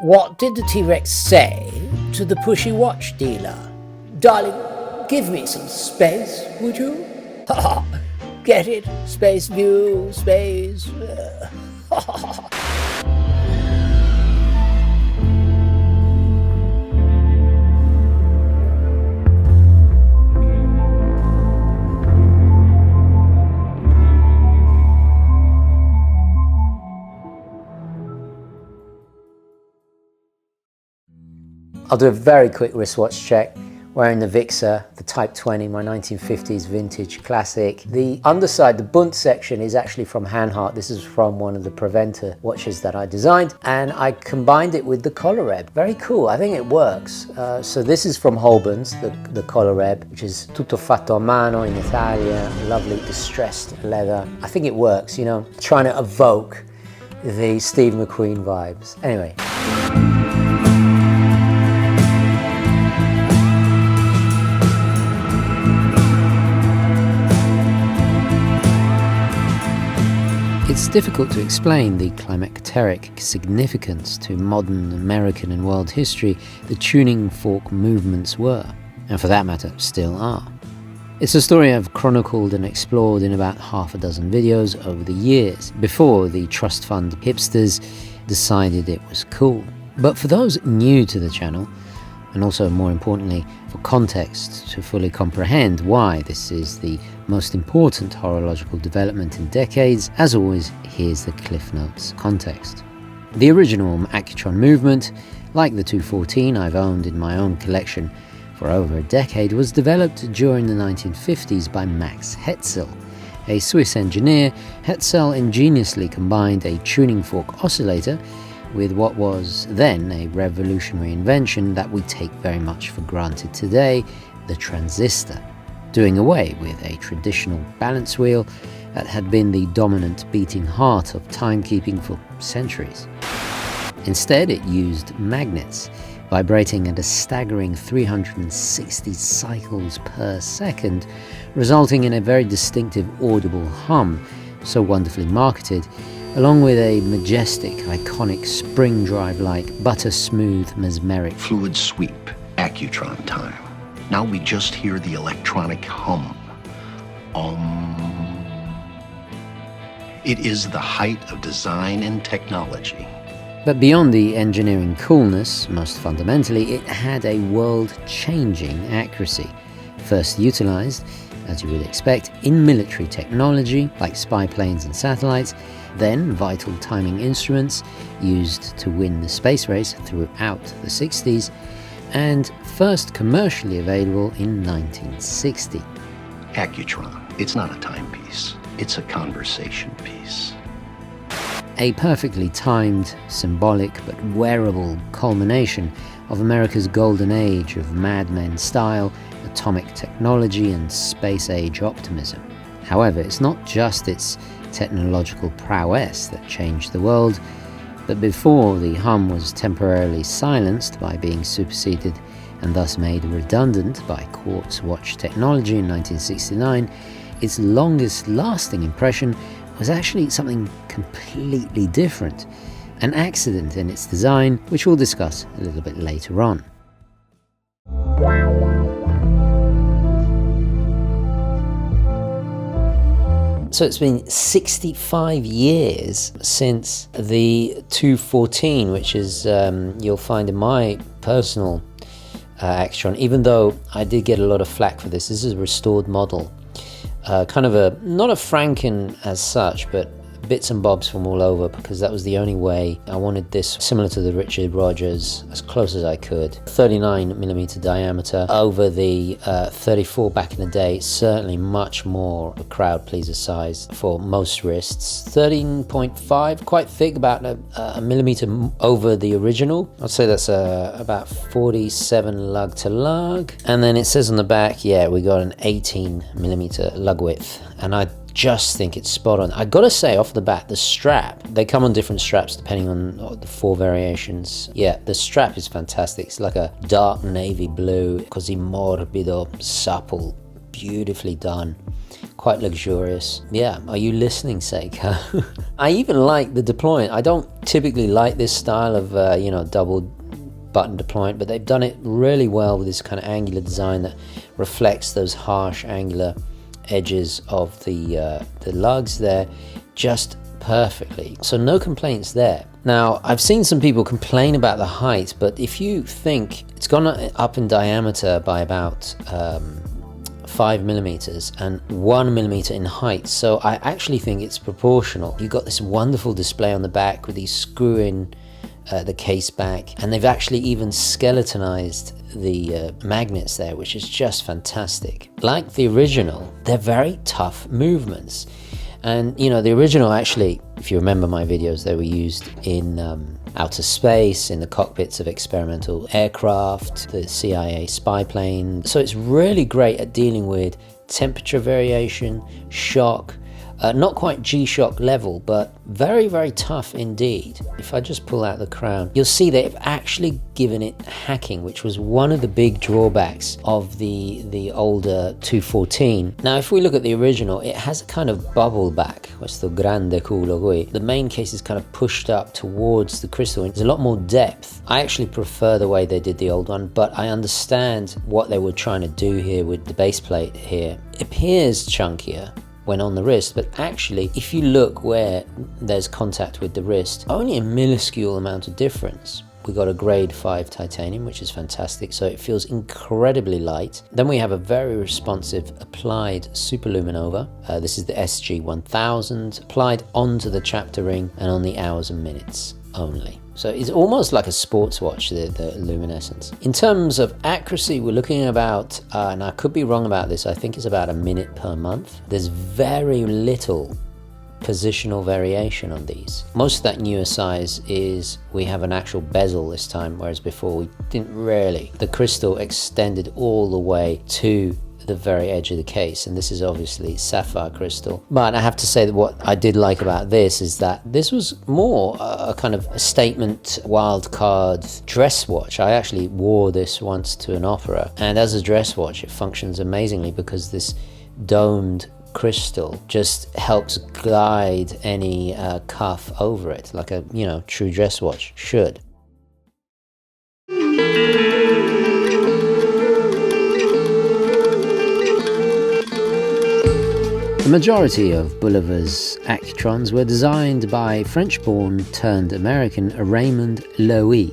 What did the T-Rex say to the pushy watch dealer? Darling, give me some space, would you? Ha ha! Get it? Spaceview, space. I'll do a very quick wristwatch check. Wearing the Vixar, the Type 20, my 1950s vintage classic. The underside, the bunt section, is actually from Hanhart. This is from one of the Preventer watches that I designed, and I combined it with the collar reb. Very cool, I think it works. So this is from Holben's, the collar reb, which is tutto fatto a mano in Italia, lovely distressed leather. I think it works, you know, trying to evoke the Steve McQueen vibes. Anyway. It's difficult to explain the climacteric significance to modern American and world history the tuning fork movements were, and for that matter, still are. It's a story I've chronicled and explored in about half a dozen videos over the years, before the trust fund hipsters decided it was cool. But for those new to the channel, and also more importantly for context to fully comprehend why this is the most important horological development in decades, as always, here's the Cliff Notes context. The original Accutron movement, like the 214 I've owned in my own collection for over a decade, was developed during the 1950s by Max Hetzel. A Swiss engineer, Hetzel ingeniously combined a tuning fork oscillator with what was then a revolutionary invention that we take very much for granted today, the transistor, doing away with a traditional balance wheel that had been the dominant beating heart of timekeeping for centuries. Instead, it used magnets, vibrating at a staggering 360 cycles per second, resulting in a very distinctive audible hum, so wonderfully marketed, along with a majestic, iconic spring drive-like, butter-smooth, mesmeric fluid sweep, Accutron time. Now we just hear the electronic hum. It is the height of design and technology. But beyond the engineering coolness, most fundamentally, it had a world-changing accuracy, first utilized, as you would expect, in military technology like spy planes and satellites, then vital timing instruments used to win the space race throughout the 60s, and first commercially available in 1960. Accutron, it's not a timepiece, it's a conversation piece. A perfectly timed, symbolic but wearable culmination of America's golden age of madmen style, atomic technology and space-age optimism. However, it's not just its technological prowess that changed the world, but before the hum was temporarily silenced by being superseded and thus made redundant by quartz watch technology in 1969, its longest lasting impression was actually something completely different, an accident in its design, which we'll discuss a little bit later on. So it's been 65 years since the 214, which is, you'll find in my personal Accutron, even though I did get a lot of flack for this. This is a restored model. Kind of not a Franken as such, but bits and bobs from all over, because that was the only way. I wanted this similar to the Richard Rogers, as close as I could. 39mm diameter over the 34 back in the day, certainly much more a crowd pleaser size for most wrists. 13.5, quite thick, about a millimeter over the original. I'd say that's about 47 lug to lug. And then it says on the back, yeah, we got an 18mm lug width, and I just think it's spot on. I gotta say off the bat, the strap, they come on different straps depending on the 4 variations. Yeah, the strap is fantastic. It's like a dark navy blue, così morbido, supple, beautifully done. quite luxurious. Yeah, are you listening, Seiko? I even like the deployment. I don't typically like this style of, double button deployment, but they've done it really well with this kind of angular design that reflects those harsh angular edges of the lugs there just perfectly. So no complaints there. Now, I've seen some people complain about the height, but if you think it's gone up in diameter by about 5 millimeters and 1 millimeter in height, so I actually think it's proportional. You've got this wonderful display on the back with these screw in the case back, and they've actually even skeletonized the magnets there, which is just fantastic. Like the original, they're very tough movements. And the original, actually, if you remember my videos, they were used in outer space, in the cockpits of experimental aircraft, the CIA spy plane. So it's really great at dealing with temperature variation, shock, not quite G-Shock level, but very, very tough indeed. If I just pull out the crown, you'll see they've actually given it hacking, which was one of the big drawbacks of the older 214. Now, if we look at the original, it has a kind of bubble back, questo grande culo qui. The main case is kind of pushed up towards the crystal. There's a lot more depth. I actually prefer the way they did the old one, but I understand what they were trying to do here with the base plate here. It appears chunkier when on the wrist, but actually if you look where there's contact with the wrist, only a minuscule amount of difference. We got a grade 5 titanium, which is fantastic, so it feels incredibly light. Then we have a very responsive applied superluminova. This is the SG1000, applied onto the chapter ring and on the hours and minutes only. So it's almost like a sports watch, the luminescence. In terms of accuracy, we're looking at about, and I could be wrong about this, I think it's about a minute per month. There's very little positional variation on these. Most of that newer size is we have an actual bezel this time, whereas before we didn't really. The crystal extended all the way to the very edge of the case, and this is obviously sapphire crystal. But I have to say that what I did like about this is that this was more a kind of a statement wild card dress watch. I actually wore this once to an opera, and as a dress watch it functions amazingly because this domed crystal just helps glide any cuff over it like a true dress watch should. The majority of Bulova's Accutrons were designed by French-born turned American Raymond Loewy,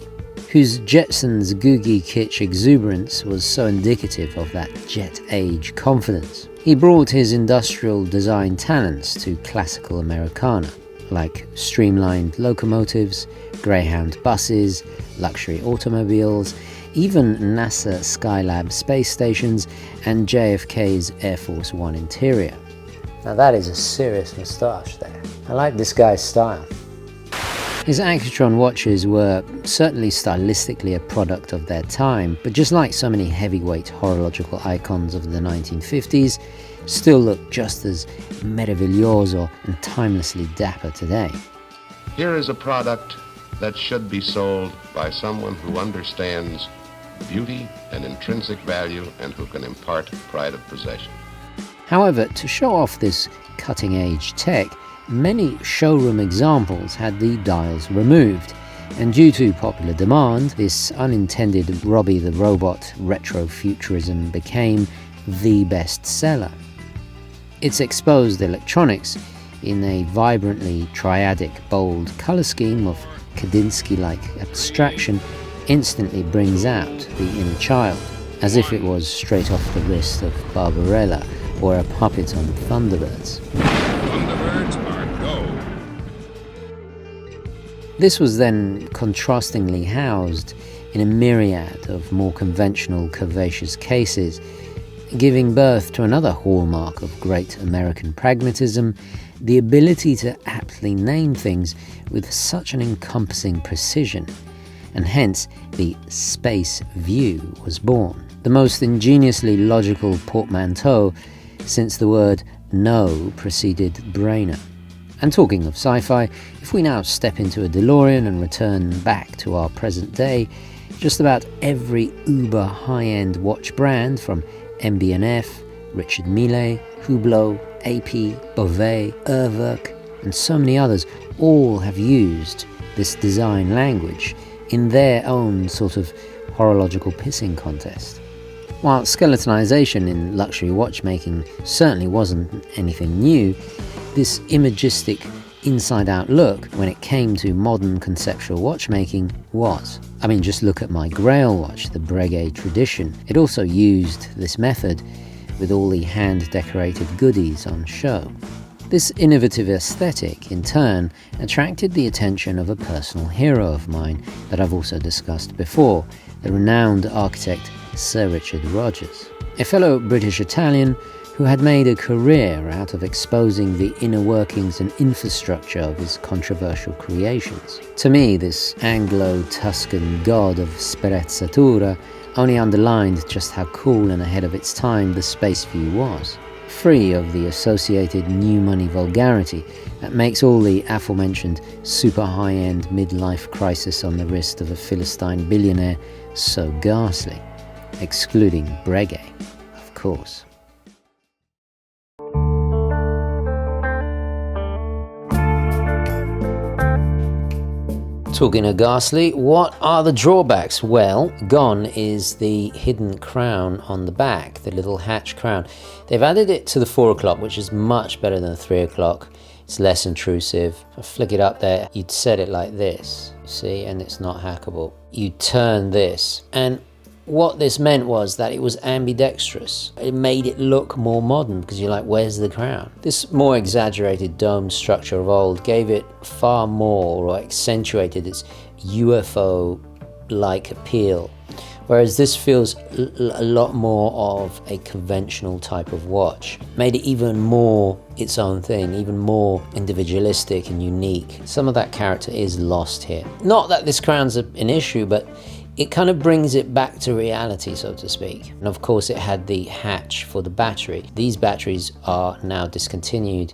whose Jetsons googie kitsch exuberance was so indicative of that jet-age confidence. He brought his industrial design talents to classical Americana, like streamlined locomotives, Greyhound buses, luxury automobiles, even NASA Skylab space stations, and JFK's Air Force One interior. Now that is a serious moustache there. I like this guy's style. His Accutron watches were certainly stylistically a product of their time, but just like so many heavyweight horological icons of the 1950s, still look just as meraviglioso and timelessly dapper today. Here is a product that should be sold by someone who understands beauty and intrinsic value and who can impart pride of possession. However, to show off this cutting-edge tech, many showroom examples had the dials removed, and due to popular demand, this unintended Robbie the Robot retrofuturism became the best seller. Its exposed electronics, in a vibrantly triadic, bold colour scheme of Kandinsky-like abstraction, instantly brings out the inner child, as if it was straight off the wrist of Barbarella or a puppet on Thunderbirds. Thunderbirds are go! This was then contrastingly housed in a myriad of more conventional curvaceous cases, giving birth to another hallmark of great American pragmatism, the ability to aptly name things with such an encompassing precision, and hence the Spaceview was born. The most ingeniously logical portmanteau since the word no preceded brainer. And talking of sci-fi, if we now step into a DeLorean and return back to our present day, just about every uber high-end watch brand from MB&F, Richard Mille, Hublot, AP, Beauvais, Urwerk, and so many others all have used this design language in their own sort of horological pissing contest. While skeletonization in luxury watchmaking certainly wasn't anything new, this imagistic inside-out look when it came to modern conceptual watchmaking was. I mean, just look at my Grail watch, the Breguet Tradition. It also used this method with all the hand-decorated goodies on show. This innovative aesthetic, in turn, attracted the attention of a personal hero of mine that I've also discussed before, the renowned architect Sir Richard Rogers, a fellow British-Italian who had made a career out of exposing the inner workings and infrastructure of his controversial creations. To me, this Anglo-Tuscan god of sprezzatura only underlined just how cool and ahead of its time the Spaceview was, free of the associated new money vulgarity that makes all the aforementioned super high-end midlife crisis on the wrist of a Philistine billionaire so ghastly, excluding Breguet, of course. Talking of ghastly, what are the drawbacks? Well, gone is the hidden crown on the back, the little hatch crown. They've added it to the 4 o'clock, which is much better than the 3 o'clock. It's less intrusive. If I flick it up there, you'd set it like this, see, and it's not hackable. You turn this, and what this meant was that it was ambidextrous. It made it look more modern because you're like, where's the crown? This more exaggerated dome structure of old gave it far more, or accentuated its UFO-like appeal. Whereas this feels a lot more of a conventional type of watch. Made it even more its own thing, even more individualistic and unique. Some of that character is lost here. Not that this crown's an issue, but it kind of brings it back to reality, so to speak. And of course it had the hatch for the battery. These batteries are now discontinued.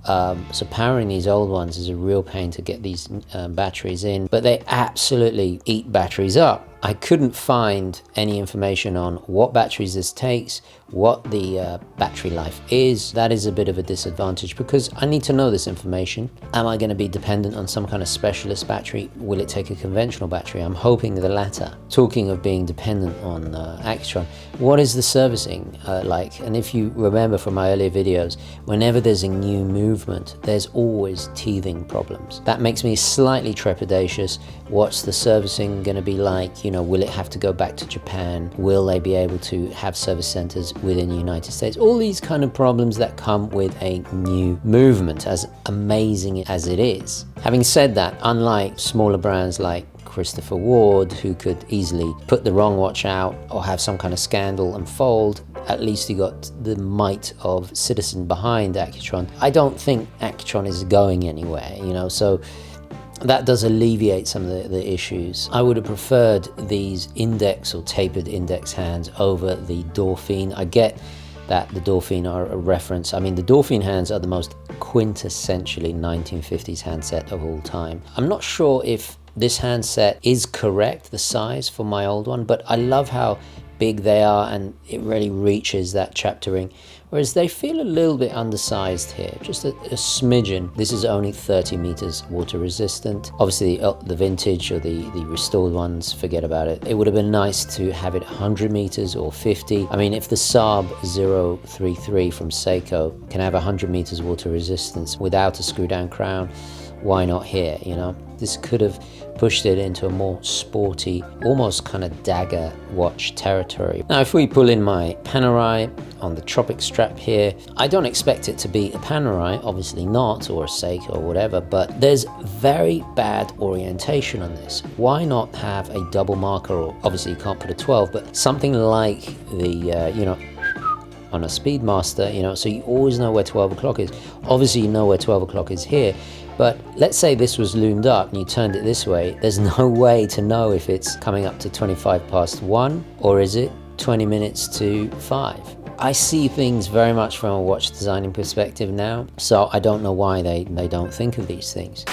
So powering these old ones is a real pain to get these batteries in, but they absolutely eat batteries up. I couldn't find any information on what batteries this takes, what the battery life is. That is a bit of a disadvantage because I need to know this information. Am I going to be dependent on some kind of specialist battery? Will it take a conventional battery? I'm hoping the latter. Talking of being dependent on Accutron, what is the servicing like? And if you remember from my earlier videos, whenever there's a new movement, there's always teething problems. That makes me slightly trepidatious. What's the servicing going to be like? You know, will it have to go back to Japan? Will they be able to have service centers within the United States? All these kind of problems that come with a new movement, as amazing as it is. Having said that, unlike smaller brands like Christopher Ward, who could easily put the wrong watch out or have some kind of scandal and fold, at least you got the might of Citizen behind Accutron. I don't think Accutron is going anywhere, you know, so that does alleviate some of the issues. I would have preferred these index or tapered index hands over the Dauphine. I get that the Dauphine are a reference. I mean, the Dauphine hands are the most quintessentially 1950s handset of all time. I'm not sure if this handset is correct, the size for my old one, but I love how big they are and it really reaches that chapter ring, whereas they feel a little bit undersized here, just a smidgen. This is only 30 meters water resistant. Obviously the vintage or the restored ones, forget about it. It would have been nice to have it 100 meters or 50. I mean, if the Saab 033 from Seiko can have 100 meters water resistance without a screw down crown, why not here, you know? This could have pushed it into a more sporty, almost kind of dagger watch territory. Now, if we pull in my Panerai on the Tropic strap here, I don't expect it to be a Panerai, obviously not, or a Seiko or whatever, but there's very bad orientation on this. Why not have a double marker, or obviously you can't put a 12, but something like the, you know, on a Speedmaster, you know, so you always know where 12 o'clock is. Obviously you know where 12 o'clock is here, but let's say this was loomed up and you turned it this way, there's no way to know if it's coming up to 25 past 1 or is it 20 minutes to 5. I see things very much from a watch designing perspective now, so I don't know why they don't think of these things.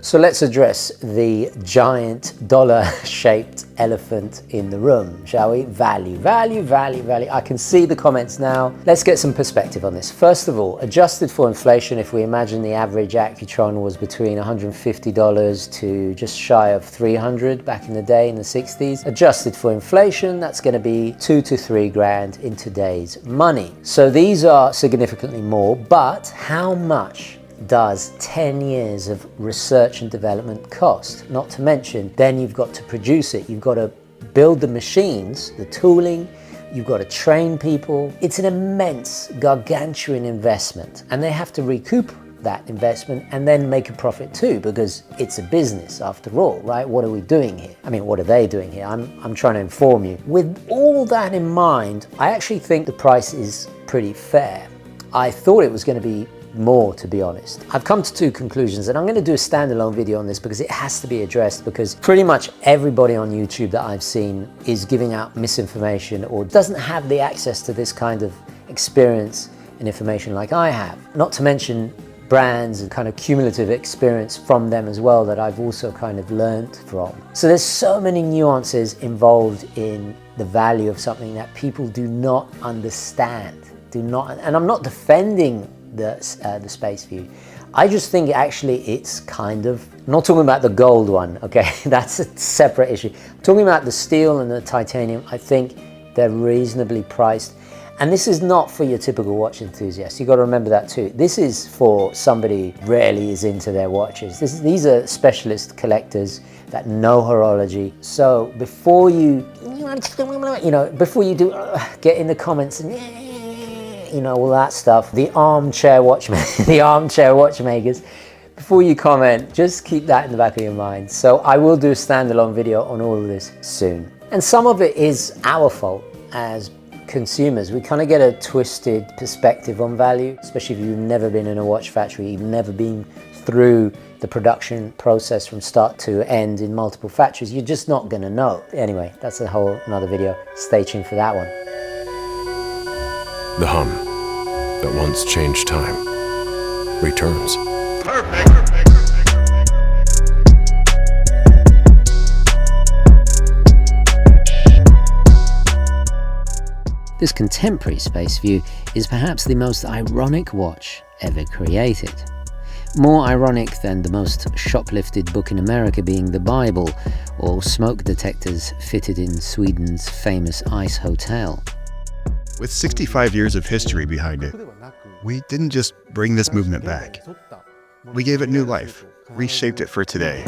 So let's address the giant dollar-shaped elephant in the room, shall we? Value, value, value, value. I can see the comments now. Let's get some perspective on this. First of all, adjusted for inflation, if we imagine the average Accutron was between $150 to just shy of $300 back in the day in the 60s, adjusted for inflation, that's going to be 2 to 3 grand in today's money. So these are significantly more, but how much does 10 years of research and development cost? Not to mention, then you've got to produce it. You've got to build the machines, the tooling, you've got to train people. It's an immense, gargantuan investment, and they have to recoup that investment and then make a profit too, because it's a business after all, right? What are we doing here? I mean, what are they doing here? I'm trying to inform you. With all that in mind, I actually think the price is pretty fair. I thought it was going to be more, to be honest. I've come to 2 conclusions, and I'm going to do a standalone video on this because it has to be addressed, because pretty much everybody on YouTube that I've seen is giving out misinformation or doesn't have the access to this kind of experience and information like I have. Not to mention brands and kind of cumulative experience from them as well that I've also kind of learned from. So there's so many nuances involved in the value of something that people do not understand. And I'm not defending the Spaceview. I just think actually it's kind of, I'm not talking about the gold one, okay? That's a separate issue. I'm talking about the steel and the titanium. I think they're reasonably priced. And this is not for your typical watch enthusiast. You've got to remember that too. This is for somebody who really is into their watches. These are specialist collectors that know horology. So before you get in the comments and all that stuff, the armchair watchmakers, before you comment, just keep that in the back of your mind. So I will do a standalone video on all of this soon. And some of it is our fault as consumers. We kind of get a twisted perspective on value, especially if you've never been in a watch factory, you've never been through the production process from start to end in multiple factories. You're just not going to know. Anyway, that's a whole another video. Stay tuned for that one. The hum that once changed time returns. Perfect. This contemporary Spaceview is perhaps the most ironic watch ever created. More ironic than the most shoplifted book in America being the Bible, or smoke detectors fitted in Sweden's famous ice hotel. With 65 years of history behind it, we didn't just bring this movement back. We gave it new life, reshaped it for today,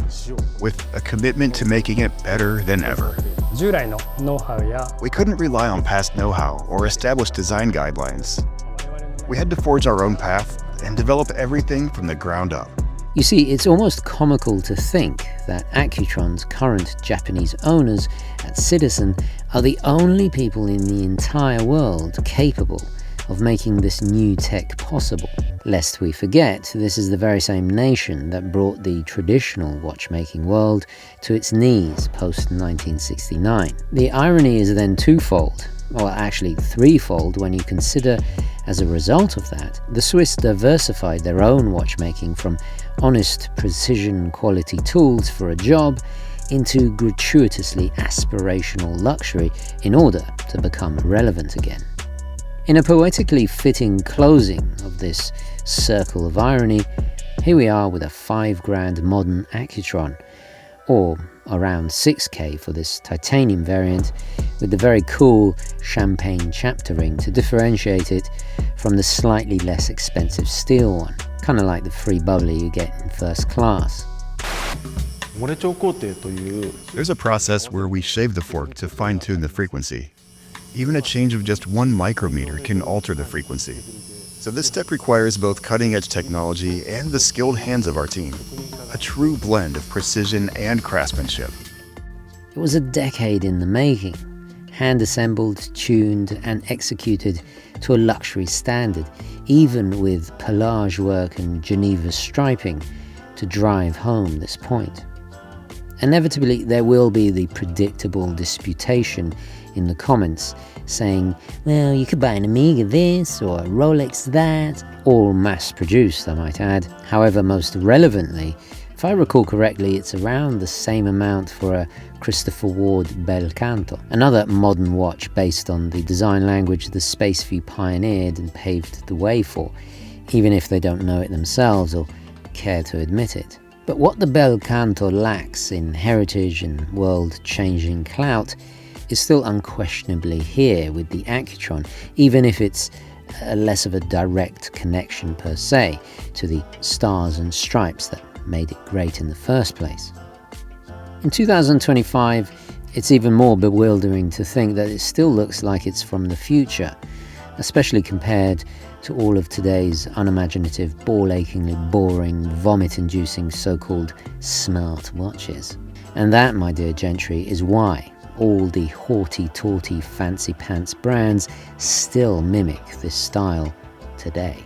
with a commitment to making it better than ever. We couldn't rely on past know-how or established design guidelines. We had to forge our own path and develop everything from the ground up. You see, it's almost comical to think that Accutron's current Japanese owners at Citizen are the only people in the entire world capable of making this new tech possible. Lest we forget, this is the very same nation that brought the traditional watchmaking world to its knees post-1969. The irony is then twofold, or actually threefold, when you consider, as a result of that, the Swiss diversified their own watchmaking from honest precision quality tools for a job into gratuitously aspirational luxury in order to become relevant again. In a poetically fitting closing of this circle of irony, here we are with a 5 grand modern Accutron, or around 6K for this titanium variant, with the very cool champagne chapter ring to differentiate it from the slightly less expensive steel one, kind of like the free bubbly you get in first class. There's a process where we shave the fork to fine-tune the frequency. Even a change of just 1 micrometer can alter the frequency. So this step requires both cutting-edge technology and the skilled hands of our team. A true blend of precision and craftsmanship. It was a decade in the making, hand-assembled, tuned and executed to a luxury standard, even with pelage work and Geneva striping to drive home this point. Inevitably, there will be the predictable disputation in the comments saying, well, you could buy an Amiga this or a Rolex that, all mass-produced, I might add. However, most relevantly, if I recall correctly, it's around the same amount for a Christopher Ward Bel Canto, another modern watch based on the design language the Spaceview pioneered and paved the way for, even if they don't know it themselves or care to admit it. But what the Bel Canto lacks in heritage and world-changing clout is still unquestionably here with the Accutron, even if it's less of a direct connection per se to the stars and stripes that made it great in the first place. In 2025, it's even more bewildering to think that it still looks like it's from the future, especially compared to all of today's unimaginative, ball-achingly boring, vomit-inducing so-called smart watches. And that, my dear Gentry, is why all the haughty-taughty fancy-pants brands still mimic this style today.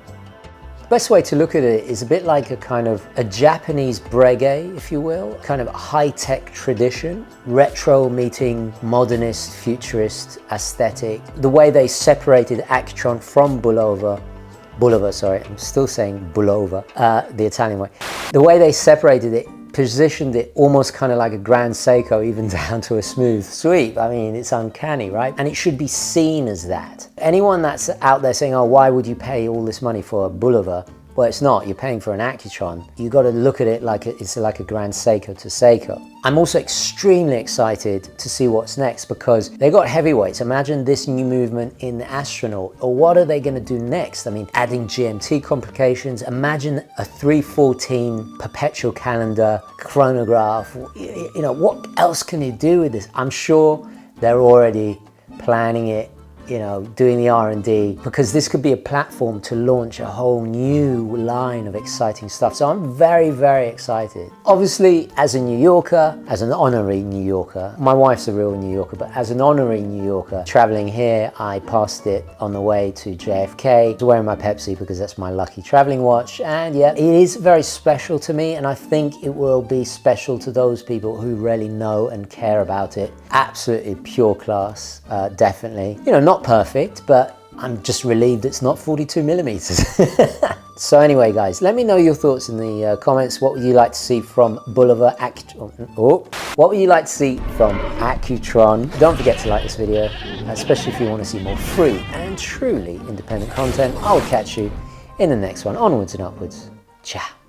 The best way to look at it is a bit like a Japanese breguet, if you will, kind of high-tech tradition, retro meeting modernist, futurist aesthetic. The way they separated Accutron from Bulova, I'm still saying Bulova, the Italian way. The way they separated it, positioned it almost kind of like a Grand Seiko, even down to a smooth sweep. I mean, it's uncanny, right? And it should be seen as that. Anyone that's out there saying, oh, why would you pay all this money for a Bulova? Well, it's not. You're paying for an Accutron. You got to look at it like it's like a Grand Seiko to Seiko. I'm also extremely excited to see what's next because they got heavyweights. Imagine this new movement in the astronaut. Or what are they going to do next? I mean, adding GMT complications. Imagine a 314 perpetual calendar, chronograph. You know, what else can you do with this? I'm sure they're already planning it, you know, doing the R&D, because this could be a platform to launch a whole new line of exciting stuff. So I'm very, very excited. Obviously, as a New Yorker, as an honorary New Yorker, my wife's a real New Yorker, but as an honorary New Yorker, traveling here, I passed it on the way to JFK. I was wearing my Pepsi because that's my lucky traveling watch. And yeah, it is very special to me, and I think it will be special to those people who really know and care about it. Absolutely pure class, definitely. You know, not perfect, but I'm just relieved it's not 42 millimeters. So anyway, guys, let me know your thoughts in the comments. What would you like to see from Bulova what would you like to see from Accutron? Don't forget to like this video, especially if you want to see more free and truly independent content. I'll catch you in the next one. Onwards and upwards. Ciao.